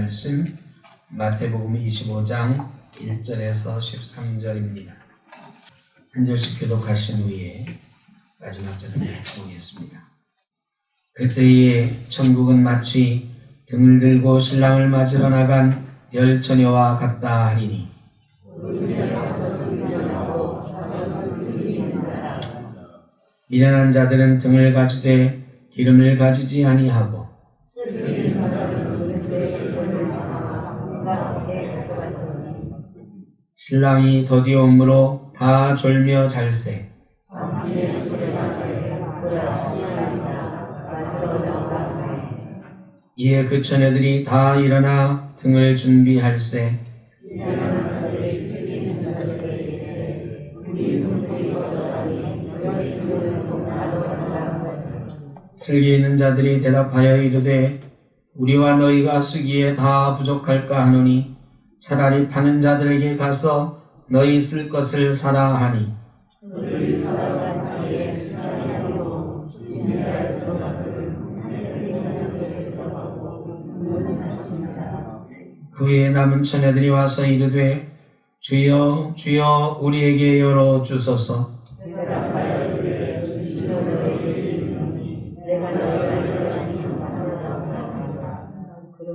말씀 마태복음 25장 1절에서 13절입니다. 한 절씩 교독하신 후에 마지막 절을 같이 보겠습니다. 그때에 천국은 마치 등을 들고 신랑을 맞으러 나간 열 처녀와 같다 하리니 미련한 자들은 등을 가지되 기름을 가지지 아니하고 신랑이 더디오므로 다 졸며 잘세. 이에 그 처녀들이 다 일어나 등을 준비할세. 슬기 있는 자들이 대답하여 이르되 우리와 너희가 쓰기에 다 부족할까 하노니 차라리 파는 자들에게 가서 너희 쓸 것을 사라 하니 그의 남은 처녀들이 와서 이르되 주여 주여 우리에게 열어 주소서.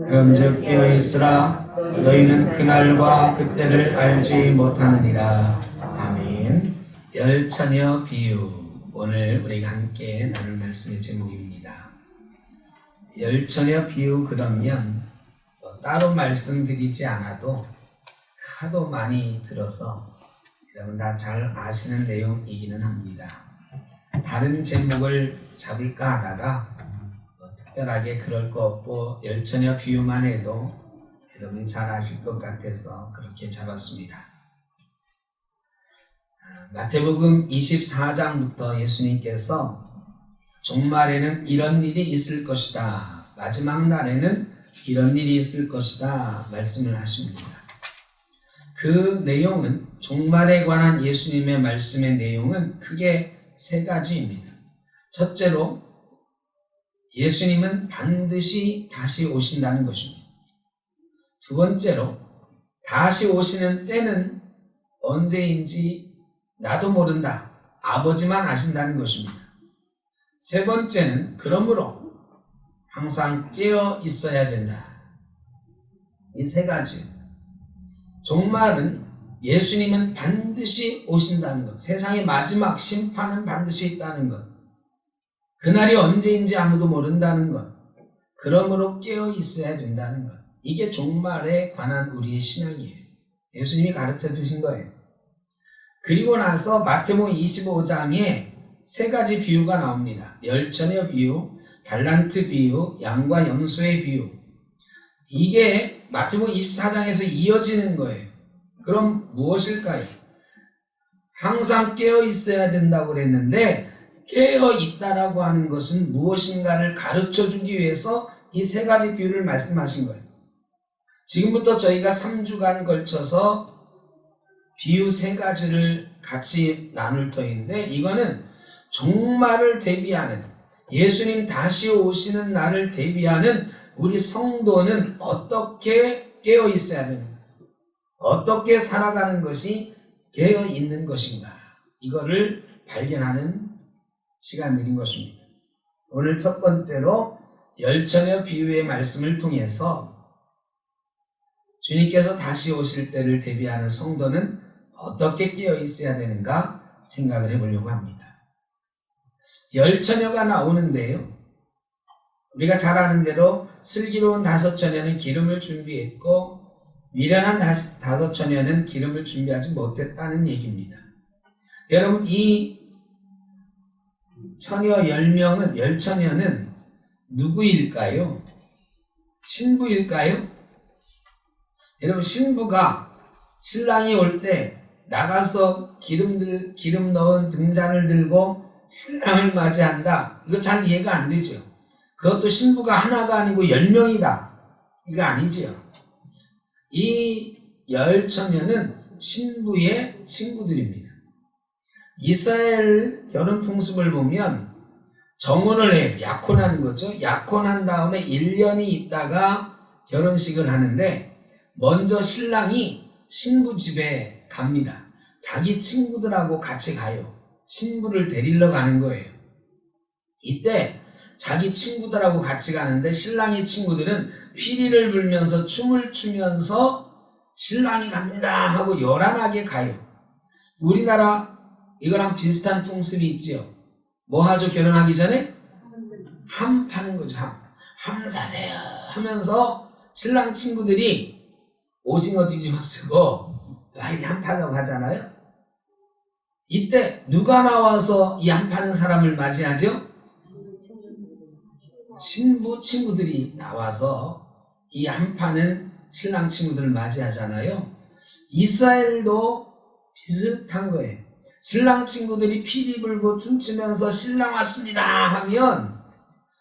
그런즉 깨어있으라 너희는 그날과 그때를 알지 못하느니라. 아멘. 열 처녀 비유, 오늘 우리가 함께 나눌 말씀의 제목입니다. 열 처녀 비유, 그러면 따로 말씀드리지 않아도 하도 많이 들어서 여러분 다 잘 아시는 내용이기는 합니다. 다른 제목을 잡을까 하다가 특별하게 그럴 거 없고 열 처녀 비유만 해도 여러분이 잘 아실 것 같아서 그렇게 잡았습니다. 마태복음 24장부터 예수님께서 종말에는 이런 일이 있을 것이다, 마지막 날에는 이런 일이 있을 것이다 말씀을 하십니다. 그 내용은, 종말에 관한 예수님의 말씀의 내용은 크게 세 가지입니다. 첫째로 예수님은 반드시 다시 오신다는 것입니다. 두 번째로 다시 오시는 때는 언제인지 나도 모른다, 아버지만 아신다는 것입니다. 세 번째는 그러므로 항상 깨어 있어야 된다. 이 세 가지. 종말은 예수님은 반드시 오신다는 것, 세상의 마지막 심판은 반드시 있다는 것, 그날이 언제인지 아무도 모른다는 것, 그러므로 깨어 있어야 된다는 것, 이게 종말에 관한 우리의 신앙이에요. 예수님이 가르쳐 주신 거예요. 그리고 나서 마태복음 25장에 세 가지 비유가 나옵니다. 열 처녀 비유, 달란트 비유, 양과 염소의 비유. 이게 마태복음 24장에서 이어지는 거예요. 그럼 무엇일까요? 항상 깨어 있어야 된다고 그랬는데 깨어 있다라고 하는 것은 무엇인가를 가르쳐 주기 위해서 이 세 가지 비유를 말씀하신 거예요. 지금부터 저희가 3주간 걸쳐서 비유 세 가지를 같이 나눌 터인데, 이거는 종말을 대비하는, 예수님 다시 오시는 날을 대비하는 우리 성도는 어떻게 깨어 있어야 되는가, 어떻게 살아가는 것이 깨어 있는 것인가, 이거를 발견하는 시간들인 것입니다. 오늘 첫 번째로 열 처녀 비유의 말씀을 통해서 주님께서 다시 오실 때를 대비하는 성도는 어떻게 깨어 있어야 되는가 생각을 해보려고 합니다. 열 처녀가 나오는데요, 우리가 잘 아는 대로 슬기로운 다섯 처녀는 기름을 준비했고 미련한 다섯 처녀는 기름을 준비하지 못했다는 얘기입니다. 여러분, 이 처녀 10명은, 열 처녀는 누구일까요? 신부일까요? 여러분, 신부가 신랑이 올 때 나가서 기름 넣은 등잔을 들고 신랑을 맞이한다, 이거 잘 이해가 안 되죠. 그것도 신부가 하나가 아니고 10명이다, 이거 아니죠. 이 열 처녀는 신부의 친구들입니다. 이스라엘 결혼 풍습을 보면 정혼을 해요. 약혼하는 거죠. 약혼한 다음에 1년이 있다가 결혼식을 하는데 먼저 신랑이 신부 집에 갑니다. 자기 친구들하고 같이 가요. 신부를 데리러 가는 거예요. 이때 자기 친구들하고 같이 가는데 신랑의 친구들은 피리를 불면서 춤을 추면서 신랑이 갑니다 하고 요란하게 가요. 우리나라 이거랑 비슷한 풍습이 있지요. 뭐 하죠? 결혼하기 전에? 함 파는 거죠. 함 사세요 하면서 신랑 친구들이 오징어 뒤집어 쓰고 함 팔러 가잖아요. 이때 누가 나와서 이 함 파는 사람을 맞이하죠? 신부 친구들이 나와서 이 함 파는 신랑 친구들을 맞이하잖아요. 이스라엘도 비슷한 거예요. 신랑 친구들이 피리 불고 춤추면서 신랑 왔습니다 하면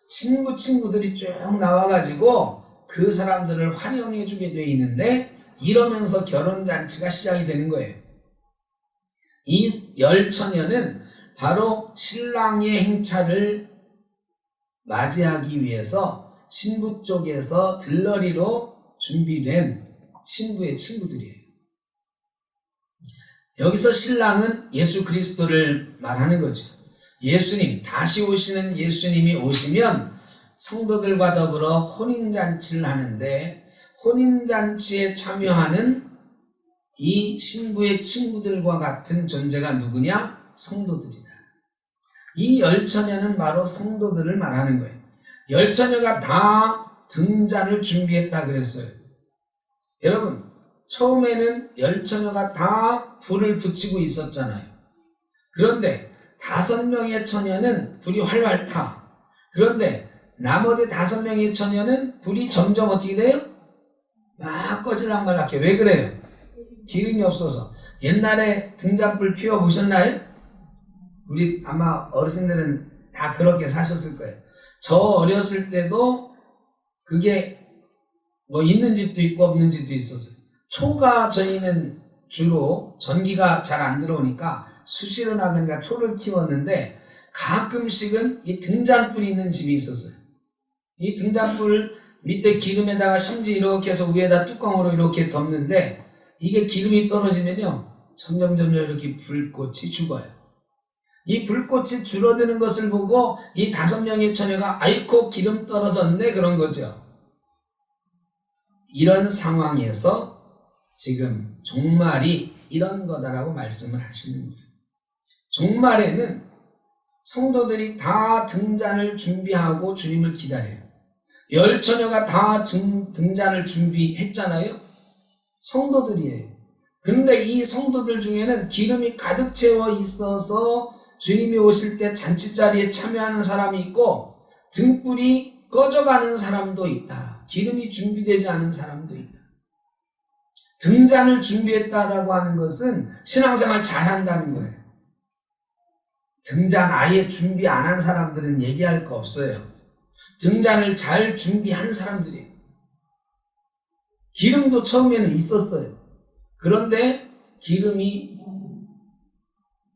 신부 친구들이 쭉 나와가지고 그 사람들을 환영해 주게 돼 있는데, 이러면서 결혼잔치가 시작이 되는 거예요. 이 열처녀는 바로 신랑의 행차를 맞이하기 위해서 신부 쪽에서 들러리로 준비된 신부의 친구들이에요. 여기서 신랑은 예수 그리스도를 말하는 거죠. 예수님, 다시 오시는 예수님이 오시면 성도들과 더불어 혼인잔치를 하는데, 혼인잔치에 참여하는 이 신부의 친구들과 같은 존재가 누구냐? 성도들이다. 이 열처녀는 바로 성도들을 말하는 거예요. 열처녀가 다 등잔을 준비했다 그랬어요. 여러분, 처음에는 열처녀가 다 불을 붙이고 있었잖아요. 그런데 5명의 처녀는 불이 활활 타. 그런데 나머지 5명의 처녀는 불이 점점 어떻게 돼요? 막 꺼질락말락해. 왜 그래요? 기름이 없어서. 옛날에 등잔불 피워보셨나요? 우리 아마 어르신들은 다 그렇게 사셨을 거예요. 저 어렸을 때도 그게 뭐 있는 집도 있고 없는 집도 있었어요. 초가 저희는 주로 전기가 잘 안 들어오니까 수시로 나가니까 초를 키웠는데, 가끔씩은 이 등잔불이 있는 집이 있었어요. 이 등잔불 밑에 기름에다가 심지 이렇게 해서 위에다 뚜껑으로 이렇게 덮는데, 이게 기름이 떨어지면요 점점 이렇게 불꽃이 죽어요. 이 불꽃이 줄어드는 것을 보고 이 5명의 처녀가 아이고 기름 떨어졌네 그런 거죠. 이런 상황에서 지금 종말이 이런 거다라고 말씀을 하시는 거예요. 종말에는 성도들이 다 등잔을 준비하고 주님을 기다려요. 열처녀가 다 등잔을 준비했잖아요. 성도들이에요. 그런데 이 성도들 중에는 기름이 가득 채워 있어서 주님이 오실 때 잔치자리에 참여하는 사람이 있고, 등불이 꺼져가는 사람도 있다. 기름이 준비되지 않은 사람도 있다. 등잔을 준비했다라고 하는 것은 신앙생활 잘한다는 거예요. 등잔 아예 준비 안 한 사람들은 얘기할 거 없어요. 등잔을 잘 준비한 사람들이에요. 기름도 처음에는 있었어요. 그런데 기름이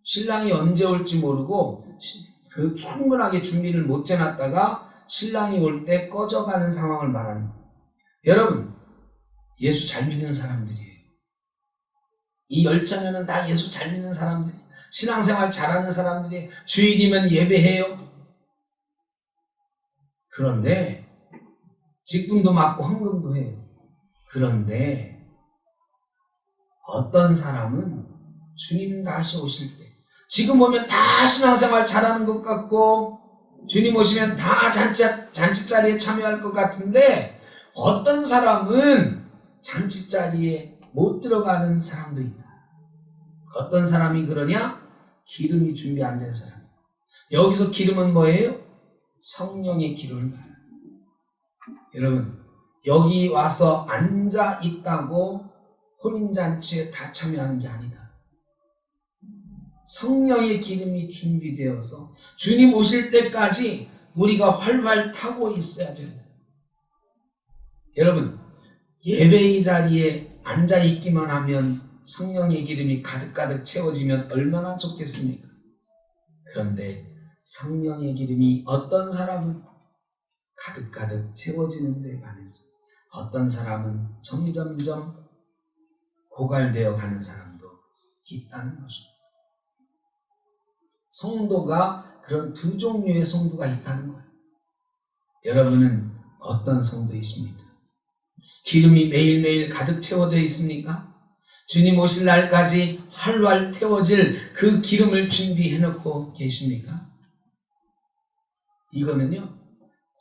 신랑이 언제 올지 모르고 충분하게 준비를 못 해놨다가 신랑이 올 때 꺼져가는 상황을 말하는 거예요. 여러분, 예수 잘 믿는 사람들이에요. 이 열처녀는 다 예수 잘 믿는 사람들이에요. 신앙생활 잘하는 사람들이에요. 주일이면 예배해요. 그런데 직분도 맡고 헌금도 해요. 그런데 어떤 사람은 주님 다시 오실 때, 지금 보면 다 신앙생활 잘하는 것 같고 주님 오시면 다 잔치자리에 참여할 것 같은데, 어떤 사람은 잔치자리에 못 들어가는 사람도 있다. 어떤 사람이 그러냐? 기름이 준비 안 된 사람. 여기서 기름은 뭐예요? 성령의 기름을 말해요. 여러분, 여기 와서 앉아 있다고 혼인잔치에 다 참여하는 게 아니다. 성령의 기름이 준비되어서 주님 오실 때까지 우리가 활활 타고 있어야 된다. 여러분, 예배의 자리에 앉아 있기만 하면 성령의 기름이 가득가득 채워지면 얼마나 좋겠습니까? 그런데 성령의 기름이 어떤 사람은 가득가득 채워지는 데 반해서, 어떤 사람은 점점점 고갈되어 가는 사람도 있다는 것입니다. 성도가 그런 두 종류의 성도가 있다는 거예요. 여러분은 어떤 성도이십니까? 기름이 매일매일 가득 채워져 있습니까? 주님 오실 날까지 활활 태워질 그 기름을 준비해 놓고 계십니까? 이거는요,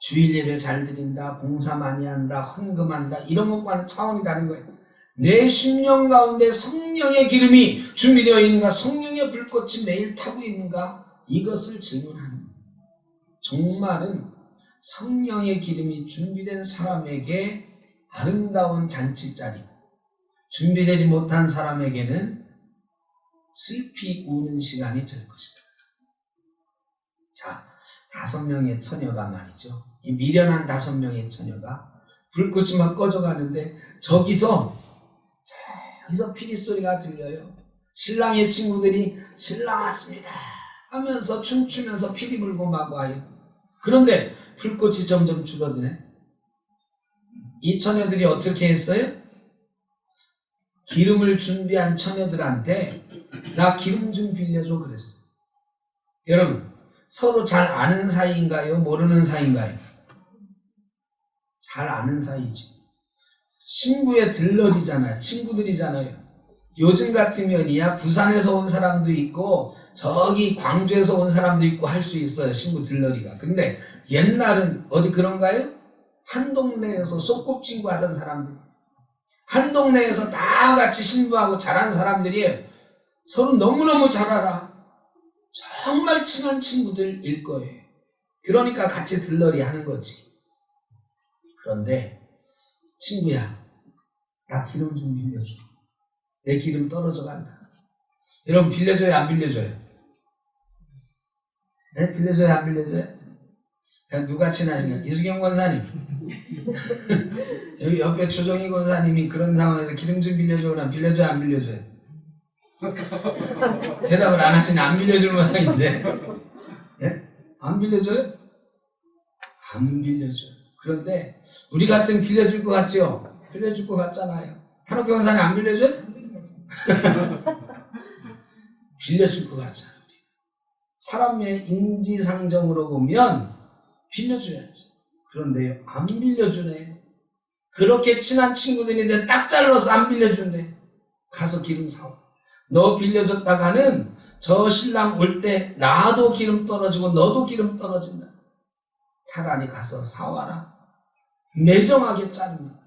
주일 예배 잘 드린다, 봉사 많이 한다, 헌금한다, 이런 것과는 차원이 다른 거예요. 내 심령 가운데 성령의 기름이 준비되어 있는가, 성령의 불꽃이 매일 타고 있는가, 이것을 질문하는 거예요. 종말은 성령의 기름이 준비된 사람에게 아름다운 잔치자리고, 준비되지 못한 사람에게는 슬피 우는 시간이 될 것이다. 자, 5명의 처녀가 말이죠. 이 미련한 5명의 처녀가 불꽃이 막 꺼져가는데 저기서 피리 소리가 들려요. 신랑의 친구들이 신랑 왔습니다 하면서 춤추면서 피리 불고 막 와요. 그런데 불꽃이 점점 줄어드네. 이 처녀들이 어떻게 했어요? 기름을 준비한 처녀들한테 나 기름 좀 빌려줘 그랬어요. 여러분, 서로 잘 아는 사이인가요? 모르는 사이인가요? 잘 아는 사이지. 신부의 들러리잖아요. 친구들이잖아요. 요즘 같으면이야 부산에서 온 사람도 있고 저기 광주에서 온 사람도 있고 할 수 있어요. 신부 들러리가. 근데 옛날은 어디 그런가요? 한 동네에서 소꿉친구 하던 사람들, 한 동네에서 다 같이 신부하고 잘한 사람들이 서로 너무너무 잘 알아. 정말 친한 친구들일 거예요. 그러니까 같이 들러리 하는 거지. 그런데 친구야, 나 기름 좀 빌려줘. 내 기름 떨어져 간다. 여러분, 빌려줘요, 안 빌려줘요? 네? 빌려줘요, 안 빌려줘요? 누가 친하신가요? 이수경 권사님. 여기 옆에 조정희 권사님이 그런 상황에서 기름 좀 빌려줘. 그럼 빌려줘요, 안 빌려줘요? 대답을 안 하시니 안 빌려줄 모양인데. 네? 안 빌려줘요? 안 빌려줘요. 그런데 우리 같으면 빌려줄 것 같죠? 빌려줄 것 같잖아요. 한옥 권사님 안 빌려줘요? 빌려줄 것 같잖아요. 사람의 인지상정으로 보면 빌려줘야지. 그런데 안 빌려주네. 그렇게 친한 친구들인데 딱 잘라서 안 빌려준대. 가서 기름 사와. 너 빌려줬다가는 저 신랑 올 때 나도 기름 떨어지고 너도 기름 떨어진다. 차라리 가서 사와라. 매정하게 자릅니다.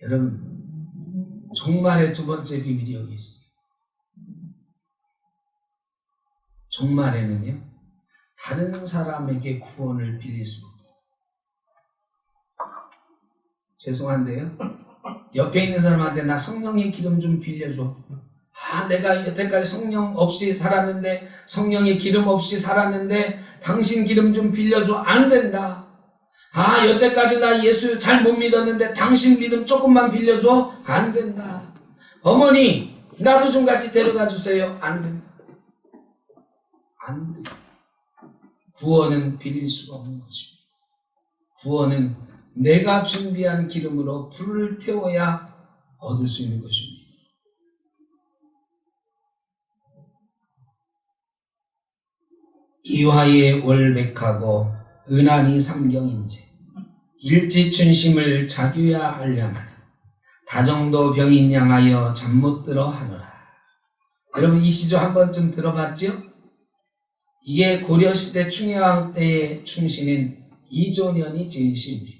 여러분, 종말의 두 번째 비밀이 여기 있어요. 종말에는요, 다른 사람에게 구원을 빌릴 수가 없어요. 죄송한데요, 옆에 있는 사람한테 나 성령의 기름 좀 빌려줘. 내가 여태까지 성령 없이 살았는데, 성령의 기름 없이 살았는데 당신 기름 좀 빌려줘. 안 된다. 여태까지 나 예수 잘 못 믿었는데 당신 믿음 조금만 빌려줘. 안 된다. 어머니, 나도 좀 같이 데려가 주세요. 안 된다. 안 돼. 구원은 빌릴 수가 없는 것입니다. 구원은 내가 준비한 기름으로 불을 태워야 얻을 수 있는 것입니다. 이화에 월백하고 은하니 삼경인지 일지춘심을 자규야 알려마나 다정도 병인 양하여 잠 못 들어 하노라. 여러분, 이 시조 한 번쯤 들어봤죠? 이게 고려시대 충혜왕 때의 충신인 이조년이 지은 시입니다.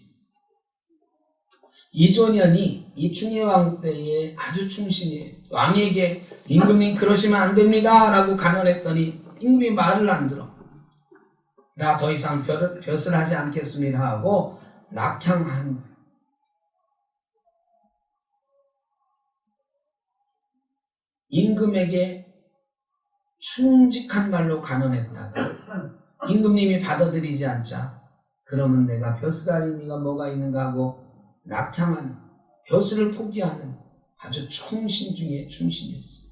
이조년이 이 충혜왕 때의 아주 충신이에요. 왕에게 임금님 그러시면 안 됩니다 라고 간언했더니 임금이 말을 안 들어. 나 더 이상 벼슬 하지 않겠습니다 하고 낙향한 거예요. 임금에게 충직한 말로 간언했다가 임금님이 받아들이지 않자 그러면 내가 벼슬할 의미가 뭐가 있는가 하고 낙향하는, 벼슬을 포기하는 아주 충신 중에 충신이었어요.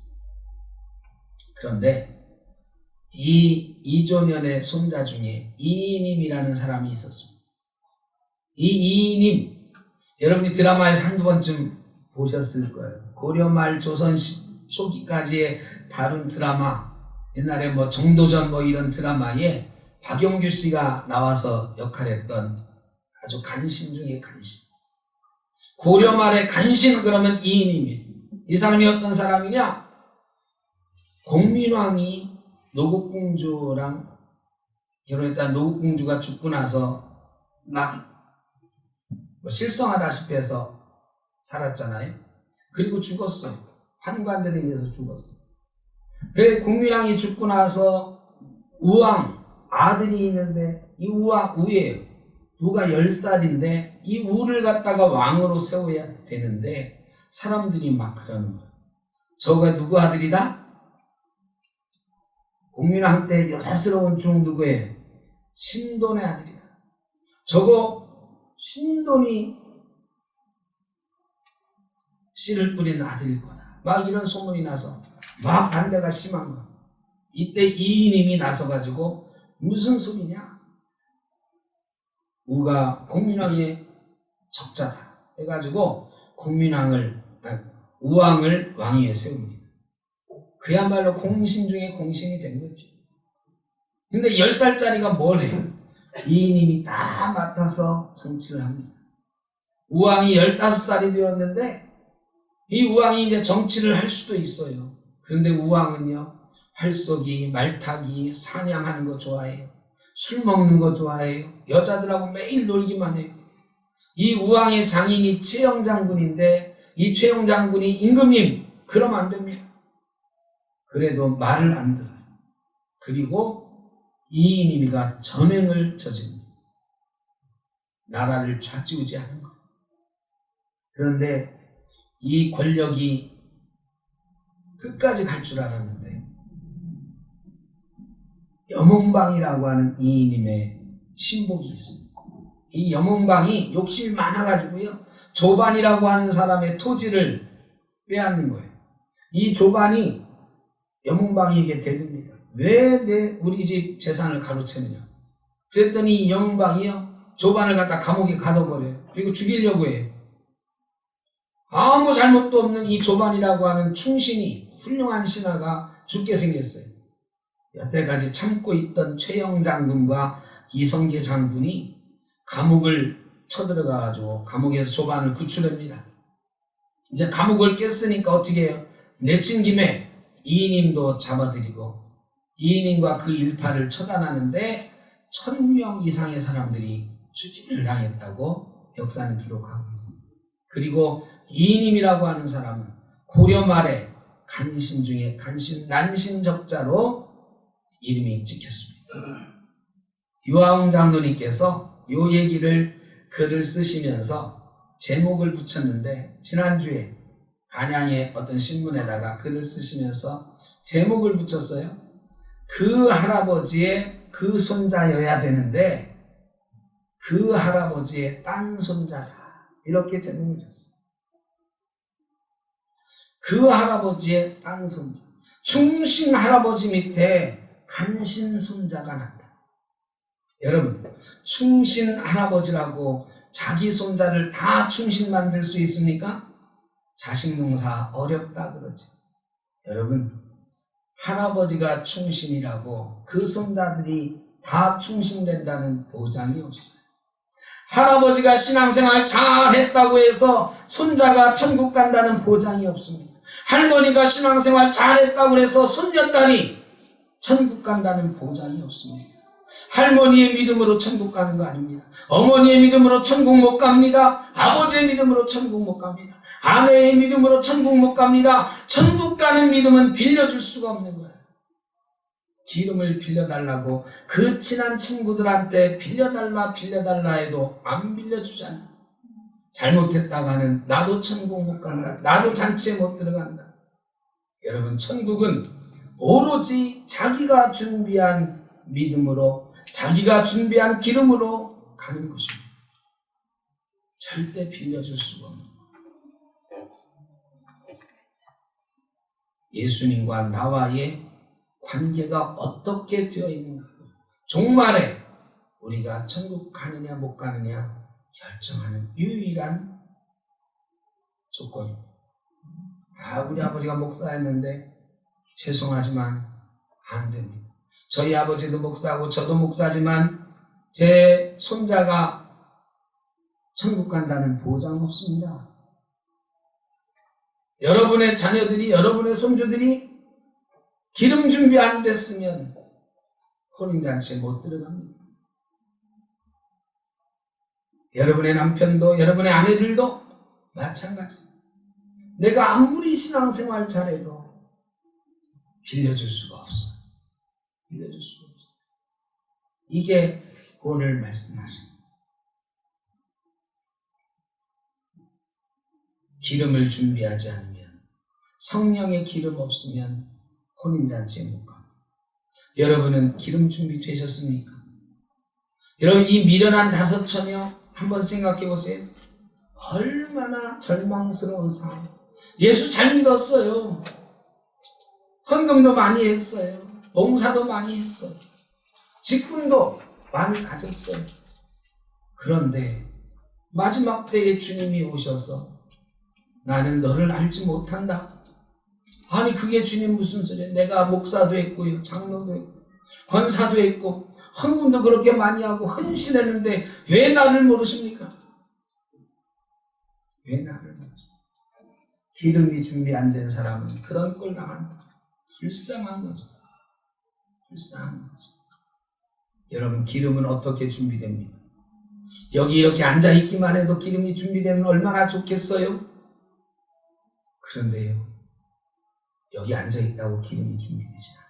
그런데 이 이조년의 손자 중에 이인임이라는 사람이 있었습니다. 이 이인임, 여러분이 드라마에서 한두 번쯤 보셨을 거예요. 고려말 조선 초기까지의 다룬 드라마, 옛날에 뭐 정도전 뭐 이런 드라마에 박용규 씨가 나와서 역할했던 아주 간신 중에 간신. 고려말의 간신 그러면 이인임이에요. 이 사람이 어떤 사람이냐? 공민왕이 노국공주랑 결혼했다. 노국공주가 죽고 나서 막 실성하다시피 해서 살았잖아요. 그리고 죽었어요. 환관들에 의해서 죽었어요. 그래 공민왕이 죽고 나서 우왕 아들이 있는데 이 우예요. 우가 10살인데 이 우를 갖다가 왕으로 세워야 되는데 사람들이 막 그러는 거예요. 저가 누구 아들이다? 공민왕 때 여사스러운 중 누구예요? 신돈의 아들이다. 저거 신돈이 씨를 뿌린 아들일 거다. 막 이런 소문이 나서 막 반대가 심한 거예요. 이때 이인임이 나서가지고 무슨 소리냐? 우가 공민왕의 적자다 해가지고 우왕을 왕위에 세웁니다. 그야말로 공신 중에 공신이 된 거죠. 근데 10살짜리가 뭘 해요? 이인임이 다 맡아서 정치를 합니다. 우왕이 15살이 되었는데 이 우왕이 이제 정치를 할 수도 있어요. 그런데 우왕은요, 활쏘기, 말타기, 사냥하는 거 좋아해요. 술 먹는 거 좋아해요. 여자들하고 매일 놀기만 해요. 이 우왕의 장인이 최영 장군인데 이 최영 장군이 임금님 그러면 안 됩니다. 그래도 말을 안 들어요. 그리고 이인임이가 전횡을 저집니다. 나라를 좌지우지하는 거. 그런데 이 권력이 끝까지 갈 줄 알았는데 염원방이라고 하는 이인임의 신복이 있습니다. 이 염원방이 욕심이 많아가지고요. 조반이라고 하는 사람의 토지를 빼앗는 거예요. 이 조반이 염원방에게 대듭니다. 왜 우리 집 재산을 가로채느냐. 그랬더니 이 염원방이요. 조반을 갖다 감옥에 가둬버려요. 그리고 죽이려고 해요. 아무 잘못도 없는 이 조반이라고 하는 충신이 훌륭한 신하가 죽게 생겼어요. 여태까지 참고 있던 최영 장군과 이성계 장군이 감옥을 쳐들어가가지고 감옥에서 조반을 구출합니다. 이제 감옥을 깼으니까 어떻게 해요? 내친 김에 이인임도 잡아들이고 이인임과 그 일파를 처단하는데 1000명 이상의 사람들이 추진을 당했다고 역사는 기록하고 있습니다. 그리고 이인임이라고 하는 사람은 고려 말에 간신 중에 간신, 난신적자로 이름이 찍혔습니다. 유아웅 장로님께서 이 얘기를 글을 쓰시면서 제목을 붙였는데 지난주에 안양의 어떤 신문에다가 글을 쓰시면서 제목을 붙였어요. 그 할아버지의 그 손자여야 되는데 그 할아버지의 딴 손자다. 이렇게 제목을 줬어요. 그 할아버지의 딴 손자. 충신 할아버지 밑에 간신 손자가 났다. 여러분, 충신 할아버지라고 자기 손자를 다 충신 만들 수 있습니까? 자식 농사 어렵다 그러죠. 여러분, 할아버지가 충신이라고 그 손자들이 다 충신된다는 보장이 없어요. 할아버지가 신앙생활 잘했다고 해서 손자가 천국 간다는 보장이 없습니다. 할머니가 신앙생활 잘했다고 해서 손녀딸이 천국 간다는 보장이 없습니다. 할머니의 믿음으로 천국 가는 거 아닙니다. 어머니의 믿음으로 천국 못 갑니다. 아버지의 믿음으로 천국 못 갑니다. 아내의 믿음으로 천국 못 갑니다. 천국 가는 믿음은 빌려줄 수가 없는 거예요. 기름을 빌려달라고 그 친한 친구들한테 빌려달라 해도 안 빌려주잖아요. 잘못했다가는 나도 천국 못 간다. 나도 잔치에 못 들어간다. 여러분, 천국은 오로지 자기가 준비한 믿음으로, 자기가 준비한 기름으로 가는 것입니다. 절대 빌려줄 수가 없는 거예요. 예수님과 나와의 관계가 어떻게 되어 있는가? 종말에 우리가 천국 가느냐 못 가느냐 결정하는 유일한 조건이. 우리 아버지가 목사였는데 죄송하지만 안 됩니다. 저희 아버지도 목사고 저도 목사지만 제 손자가 천국 간다는 보장 없습니다. 여러분의 자녀들이, 여러분의 손주들이 기름 준비 안 됐으면 혼인잔치에 못 들어갑니다. 여러분의 남편도, 여러분의 아내들도 마찬가지. 내가 아무리 신앙생활 잘해도 빌려줄 수가 없어. 빌려줄 수가 없어. 이게 오늘 말씀하신 기름을 준비하지 않으면, 성령의 기름 없으면 혼인잔치에 못 갑니다. 여러분은 기름 준비 되셨습니까? 여러분, 이 미련한 5 처녀 한번 생각해 보세요. 얼마나 절망스러운 상황. 예수 잘 믿었어요. 헌금도 많이 했어요. 봉사도 많이 했어요. 직분도 많이 가졌어요. 그런데 마지막 때에 주님이 오셔서 나는 너를 알지 못한다. 아니, 그게 주님 무슨 소리야? 내가 목사도 했고요, 장로도 했고, 권사도 했고, 헌금도 그렇게 많이 하고 헌신했는데 왜 나를 모르십니까? 왜 나를 모르십니까? 기름이 준비 안 된 사람은 그런 꼴 당한다. 불쌍한 거죠. 불쌍한 거죠. 여러분, 기름은 어떻게 준비됩니까? 여기 이렇게 앉아있기만 해도 기름이 준비되면 얼마나 좋겠어요? 그런데요, 여기 앉아있다고 기름이 준비되지 않아요.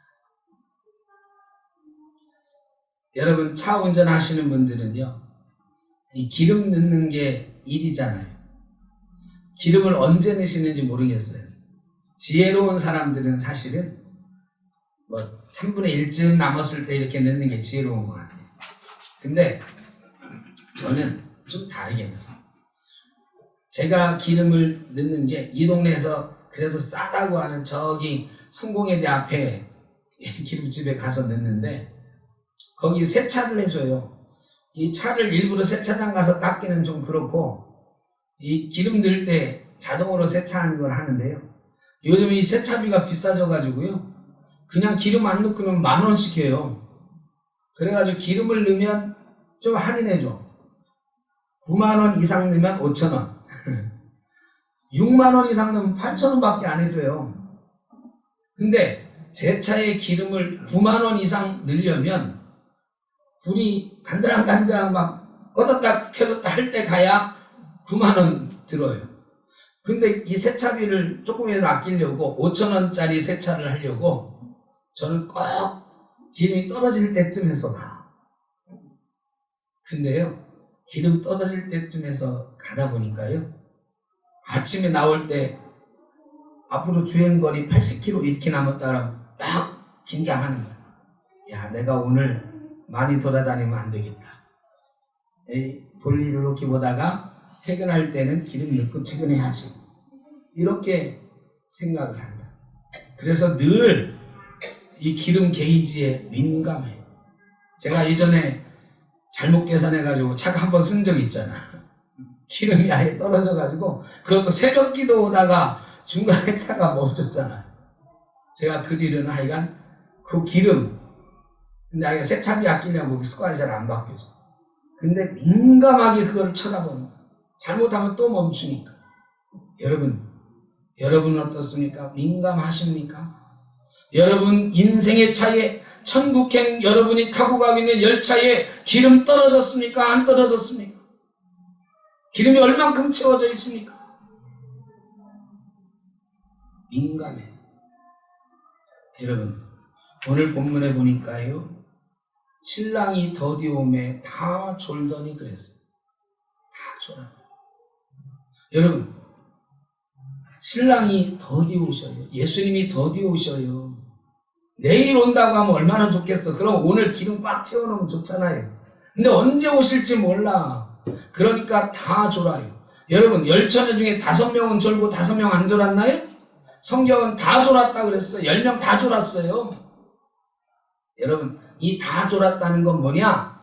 여러분, 차 운전하시는 분들은요, 이 기름 넣는 게 일이잖아요. 기름을 언제 넣으시는지 모르겠어요. 지혜로운 사람들은 사실은 3분의 1쯤 남았을 때 이렇게 넣는 게 지혜로운 것 같아요. 근데 저는 좀 다르게 넣어요. 제가 기름을 넣는 게 이 동네에서 그래도 싸다고 하는 저기 성공회대 앞에 기름집에 가서 넣는데 거기 세차를 해줘요. 이 차를 일부러 세차장 가서 닦기는 좀 그렇고, 이 기름 넣을 때 자동으로 세차하는 걸 하는데요. 요즘 이 세차비가 비싸져가지고요, 그냥 기름 안 넣고는 10,000원씩 해요. 그래가지고 기름을 넣으면 좀 할인해줘. 90,000원 이상 넣으면 5,000원. 60,000원 이상 넣으면 8,000원밖에 안 해줘요. 근데 제 차에 기름을 90,000원 이상 넣으려면 불이 간드랑간드랑 막 꺼졌다 켜졌다 할 때 가야 90,000원 들어요. 근데 이 세차비를 조금이라도 아끼려고 5,000원짜리 세차를 하려고 저는 꼭 기름이 떨어질 때쯤에서 가. 근데요, 기름 떨어질 때쯤에서 가다 보니까요, 아침에 나올 때 앞으로 주행거리 80km 이렇게 남았다라고 막 긴장하는 거야. 야, 내가 오늘 많이 돌아다니면 안 되겠다. 볼일을 놓기 보다가 퇴근할 때는 기름 넣고 퇴근해야지. 이렇게 생각을 한다. 그래서 늘 이 기름 게이지에 민감해요. 제가 이전에 잘못 계산해가지고 차가 한번 쓴 적이 있잖아. 기름이 아예 떨어져가지고 그것도 새벽 기도 오다가 중간에 차가 멈췄잖아. 제가 그 뒤로는 하여간 그 기름, 근데 세차비 아끼려고 습관이 잘 안 바뀌어져. 근데 민감하게 그걸 쳐다보는 거야. 잘못하면 또 멈추니까. 여러분은 어떻습니까? 민감하십니까? 여러분 인생의 차에, 천국행 여러분이 타고 가고 있는 열차에 기름 떨어졌습니까? 안 떨어졌습니까? 기름이 얼만큼 채워져 있습니까? 민감해. 여러분, 오늘 본문에 보니까요, 신랑이 더디 오매 다 졸더니 그랬어요. 다 졸았다. 여러분, 신랑이 더디 오셔요. 예수님이 더디 오셔요. 내일 온다고 하면 얼마나 좋겠어. 그럼 오늘 기름 꽉 채워놓으면 좋잖아요. 근데 언제 오실지 몰라. 그러니까 다 졸아요. 여러분, 10처녀 중에 5명은 졸고 5명 안 졸았나요? 성경은 다 졸았다 그랬어요. 10명 다 졸았어요. 여러분, 이 다 졸았다는 건 뭐냐?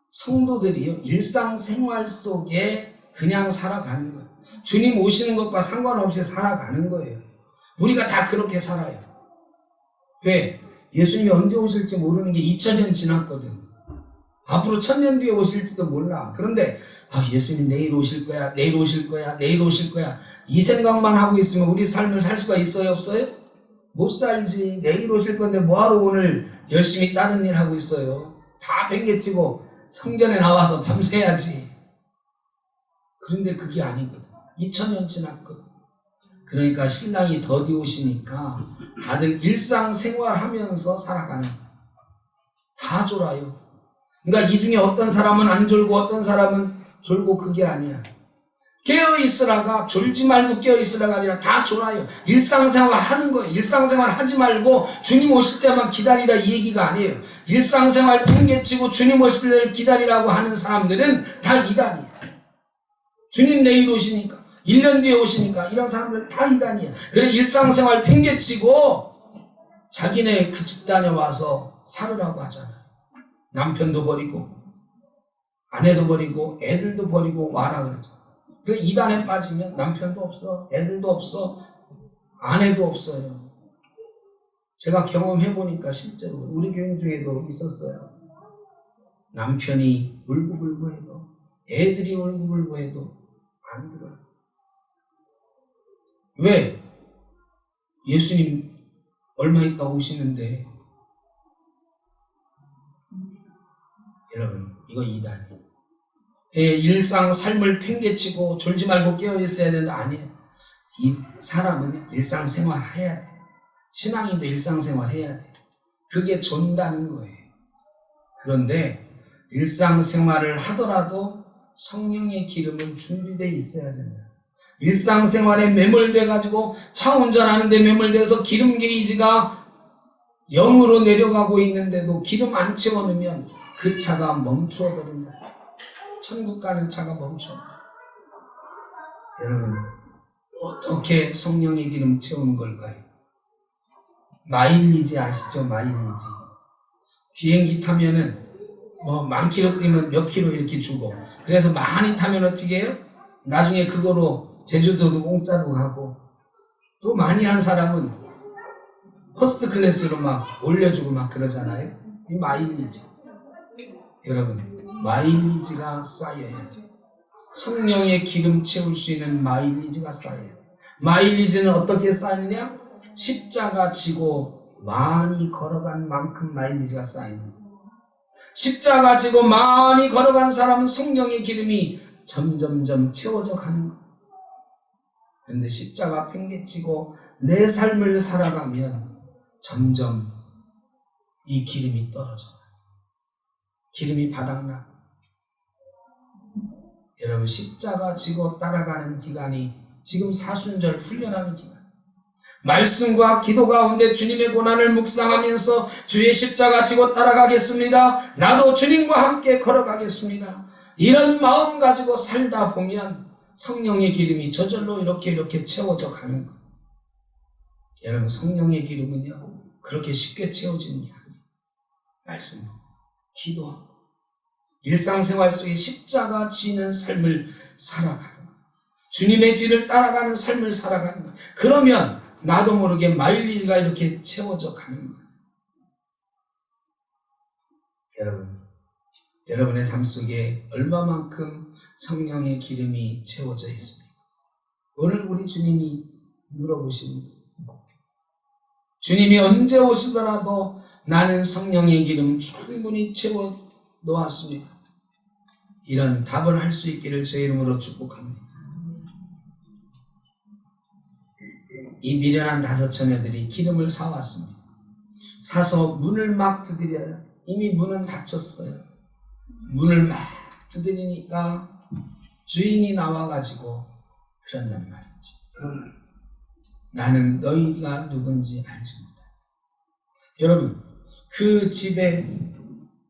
성도들이요, 일상생활 속에 그냥 살아가는 거예요. 주님 오시는 것과 상관없이 살아가는 거예요. 우리가 다 그렇게 살아요. 왜? 예수님이 언제 오실지 모르는 게 2000년 지났거든. 앞으로 1000년 뒤에 오실지도 몰라. 그런데 예수님 내일 오실 거야, 내일 오실 거야, 내일 오실 거야. 이 생각만 하고 있으면 우리 삶을 살 수가 있어요, 없어요? 못 살지. 내일 오실 건데 뭐하러 오늘 열심히 다른 일 하고 있어요. 다 팽개치고 성전에 나와서 밤새야지. 그런데 그게 아니거든. 2000년 지났거든. 그러니까 신랑이 더디 오시니까 다들 일상생활 하면서 살아가는 거야. 다 졸아요. 그러니까 이 중에 어떤 사람은 안 졸고 어떤 사람은 졸고, 그게 아니야. 깨어있으라가, 졸지 말고 깨어있으라가 아니라 다 졸아요. 일상생활 하는 거예요. 일상생활 하지 말고 주님 오실 때만 기다리라, 이 얘기가 아니에요. 일상생활 팽개치고 주님 오실 때를 기다리라고 하는 사람들은 다 이단이에요. 주님 내일 오시니까, 1년 뒤에 오시니까, 이런 사람들 다 이단이에요. 그래, 일상생활 팽개치고 자기네 그 집단에 와서 살으라고 하잖아요. 남편도 버리고 아내도 버리고 애들도 버리고 와라 그러죠. 그래, 이단에 빠지면 남편도 없어, 애들도 없어, 아내도 없어요. 제가 경험해보니까 실제로 우리 교인 중에도 있었어요. 남편이 울고불고 해도, 애들이 울고불고 해도 안 들어요. 왜? 예수님 얼마 있다 오시는데. 여러분, 이거 이단이에요. 일상 삶을 팽개치고 졸지 말고 깨어있어야 되는데 아니에요. 이 사람은 일상생활 해야 돼요. 신앙인도 일상생활 해야 돼요. 그게 존다는 거예요. 그런데 일상생활을 하더라도 성령의 기름은 준비되어 있어야 된다. 일상생활에 매몰돼 가지고 차 운전하는데 매몰돼서 기름 게이지가 0으로 내려가고 있는데도 기름 안 채워놓으면 그 차가 멈추어버린다. 천국 가는 차가 멈춰. 여러분, 어떻게 성령의 기름 채우는 걸까요? 마일리지 아시죠? 마일리지. 비행기 타면은 만 킬로 뛰면 몇 킬로 이렇게 주고, 그래서 많이 타면 어떻게 해요? 나중에 그거로 제주도도 공짜로 가고, 또 많이 한 사람은 퍼스트 클래스로 막 올려주고 막 그러잖아요. 이 마일리지. 여러분, 마일리지가 쌓여야 돼요. 성령의 기름 채울 수 있는 마일리지가 쌓여야 돼요. 마일리지는 어떻게 쌓이느냐? 십자가 지고 많이 걸어간 만큼 마일리지가 쌓이는 거예요. 십자가 지고 많이 걸어간 사람은 성령의 기름이 점점점 채워져 가는 거예요. 그런데 십자가 팽개치고 내 삶을 살아가면 점점 이 기름이 떨어져요. 기름이 바닥나. 여러분, 십자가 지고 따라가는 기간이 지금 사순절 훈련하는 기간. 말씀과 기도 가운데 주님의 고난을 묵상하면서 주의 십자가 지고 따라가겠습니다. 나도 주님과 함께 걸어가겠습니다. 이런 마음 가지고 살다 보면 성령의 기름이 저절로 이렇게 채워져 가는 거예요. 여러분, 성령의 기름은요, 그렇게 쉽게 채워지는 게 아니에요. 말씀, 기도하고 일상생활 속에 십자가 지는 삶을 살아가는 거예요. 주님의 뒤를 따라가는 삶을 살아가는 거예요. 그러면 나도 모르게 마일리지가 이렇게 채워져 가는 거예요. 여러분, 여러분의 삶 속에 얼마만큼 성령의 기름이 채워져 있습니까? 오늘 우리 주님이 물어보십니다. 주님이 언제 오시더라도 나는 성령의 기름 충분히 채워 놓았습니다. 이런 답을 할 수 있기를 주의 이름으로 축복합니다. 이 미련한 5 처녀들이 기름을 사왔습니다. 사서 문을 막 두드려요. 이미 문은 닫혔어요. 문을 막 두드리니까 주인이 나와가지고 그런단 말이죠. 나는 너희가 누군지 알지 못해. 여러분, 그 집에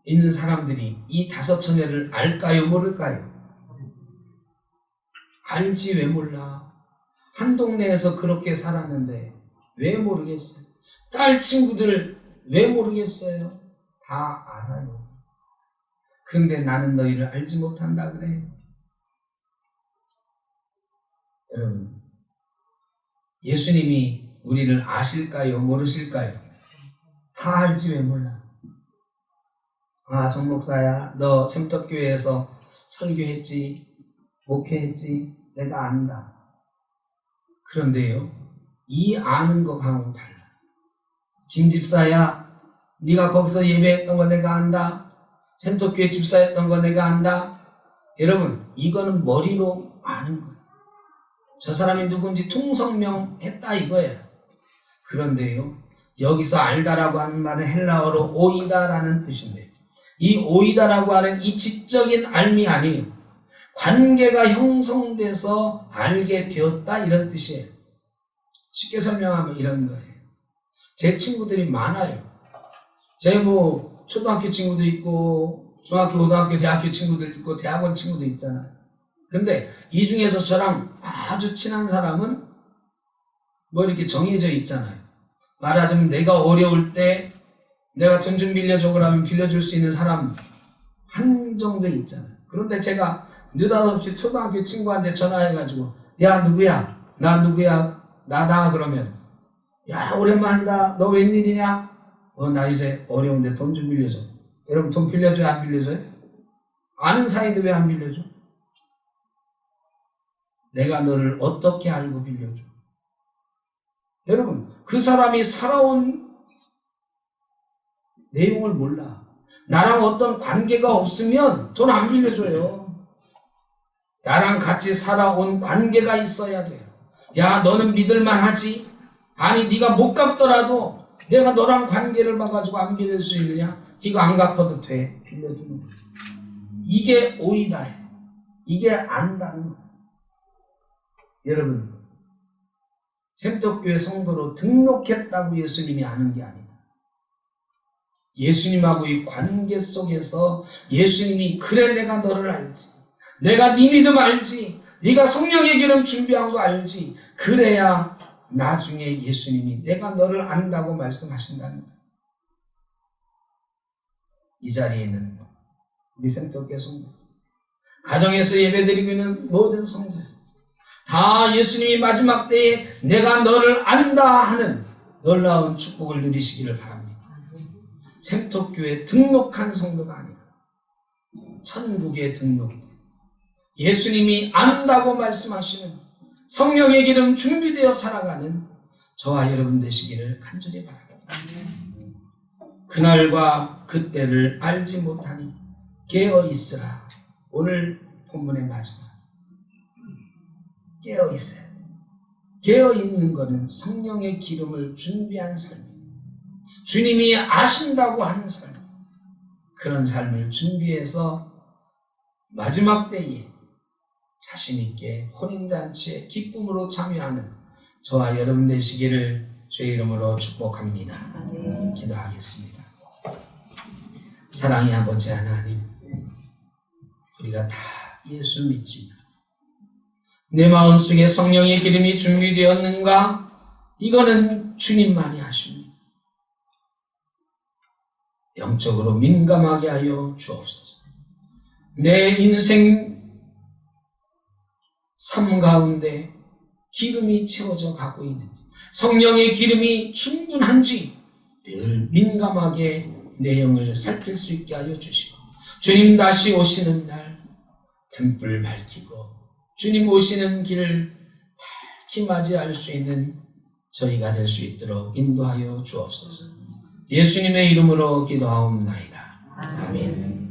있는 사람들이 이 5 처녀를 알까요, 모를까요? 알지, 왜 몰라? 한 동네에서 그렇게 살았는데 왜 모르겠어요? 딸 친구들 왜 모르겠어요? 다 알아요. 그런데 나는 너희를 알지 못한다 그래요. 여러분, 예수님이 우리를 아실까요? 모르실까요? 다 알지 왜 몰라? 아, 정 목사야, 너 sem떡교회에서 설교했지, 목회했지, 내가 안다. 그런데요, 이 아는 것하고는 달라. 김 집사야, 네가 거기서 예배했던 거 내가 안다. sem떡교회 집사였던 거 내가 안다. 여러분, 이거는 머리로 아는 거예요. 저 사람이 누군지 통성명 했다 이거예요. 그런데요, 여기서 알다라고 하는 말은 헬라어로 오이다라는 뜻인데요. 이 오이다라고 하는 이 지적인 알미 아니에요. 관계가 형성돼서 알게 되었다 이런 뜻이에요. 쉽게 설명하면 이런 거예요. 제 친구들이 많아요. 제 초등학교 친구도 있고 중학교, 고등학교, 대학교 친구들 있고 대학원 친구도 있잖아요. 근데 이 중에서 저랑 아주 친한 사람은 이렇게 정해져 있잖아요. 말하자면 내가 어려울 때 내가 돈 좀 빌려줘 그러면 빌려줄 수 있는 사람 한정돼 있잖아요. 그런데 제가 느닷없이 초등학교 친구한테 전화해가지고 야 누구야? 나 누구야? 나다 그러면 야 오랜만이다. 너 웬일이냐? 나 이제 어려운데 돈 좀 빌려줘. 여러분 돈 빌려줘요? 안 빌려줘요? 아는 사이인데 왜 안 빌려줘? 내가 너를 어떻게 알고 빌려줘? 여러분 그 사람이 살아온 내용을 몰라. 나랑 어떤 관계가 없으면 돈 안 빌려줘요. 나랑 같이 살아온 관계가 있어야 돼요. 야 너는 믿을만하지? 아니 네가 못 갚더라도 내가 너랑 관계를 봐가지고 안 빌릴 수 있느냐? 이거 안 갚아도 돼. 빌려주는 거예요. 이게 오이다예요. 이게 안다는 거예요. 여러분 sem떡교회 성도로 등록했다고 예수님이 아는 게 아니다. 예수님하고의 관계 속에서 예수님이 그래 내가 너를 알지. 내가 네 믿음 알지. 네가 성령의 기름 준비한 거 알지. 그래야 나중에 예수님이 내가 너를 안다고 말씀하신다는 거예요. 이 자리에 있는 우리 sem떡교회 성도, 가정에서 예배드리고 있는 모든 성도 다 예수님이 마지막 때에 내가 너를 안다 하는 놀라운 축복을 누리시기를 바랍니다. sem떡교회 등록한 성도가 아니라 천국에 등록된 예수님이 안다고 말씀하시는 성령의 기름 준비되어 살아가는 저와 여러분 되시기를 간절히 바랍니다. 그날과 그때를 알지 못하니 깨어있으라. 오늘 본문의 마지막 깨어있어야 돼. 깨어있는 것은 성령의 기름을 준비한 삶, 주님이 아신다고 하는 삶, 그런 삶을 준비해서 마지막 때에 자신있게 혼인잔치에 기쁨으로 참여하는 저와 여러분 되시기를 주의 이름으로 축복합니다. 기도하겠습니다. 사랑의 아버지 하나님, 우리가 다 예수 믿지만 내 마음속에 성령의 기름이 준비되었는가? 이거는 주님만이 아십니다. 영적으로 민감하게 하여 주옵소서. 내 인생 삶 가운데 기름이 채워져 가고 있는지, 성령의 기름이 충분한지 늘 민감하게 내용을 살필 수 있게 하여 주시고, 주님 다시 오시는 날 등불 밝히고 주님 오시는 길을 밝히 맞이할 수 있는 저희가 될 수 있도록 인도하여 주옵소서. 예수님의 이름으로 기도하옵나이다. 아멘.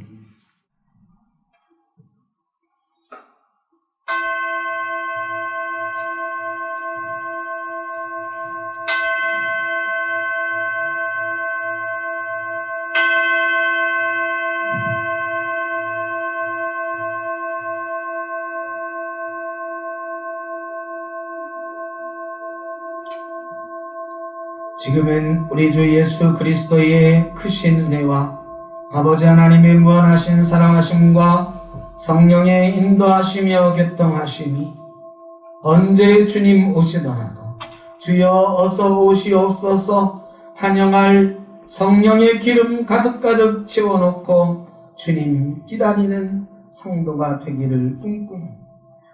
지금은 우리 주 예수 그리스도의 크신 은혜와 아버지 하나님의 무한하신 사랑하심과 성령의 인도하시며 교통하심이 언제 주님 오시더라도 주여 어서 오시옵소서 환영할 성령의 기름 가득가득 채워놓고 주님 기다리는 성도가 되기를 꿈꾸는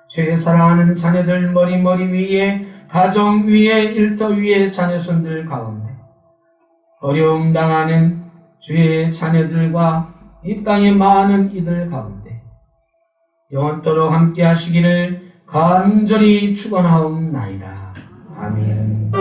주의 사랑하는 자녀들 머리 위에, 가정 위에, 일터 위에, 자녀손들 가운데 어려움 당하는 주의 자녀들과 이 땅의 많은 이들 가운데 영원토록 함께 하시기를 간절히 축원하옵나이다. 아멘.